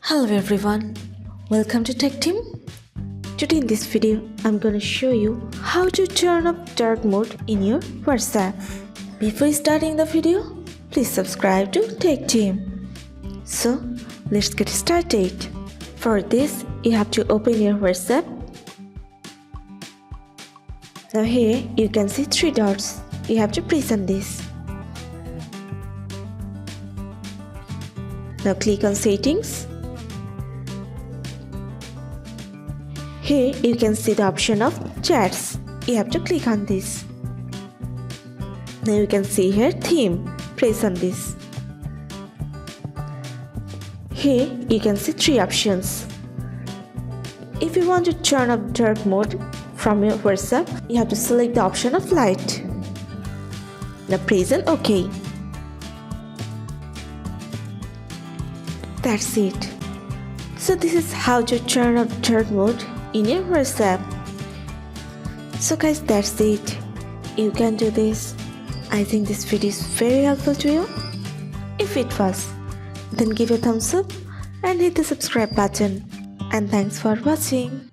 Hello everyone, welcome to Tactim. Today in this video, I'm gonna show you how to turn off dark mode in your WhatsApp. Before starting the video, please subscribe to Tactim. So, let's get started. For this, you have to open your WhatsApp. Now here, you can see three dots. You have to press on this. Now click on Settings. Here you can see the option of chats. You have to click on this. Now you can see here theme. Press on this. Here you can see three options. If you want to turn off dark mode from your WhatsApp, you have to select the option of light. Now press on OK. That's it. So this is how to turn off dark mode in your WhatsApp. So guys, that's it. You can do this. I think this video is very helpful to you. If it was, then give a thumbs up and hit the subscribe button. And thanks for watching.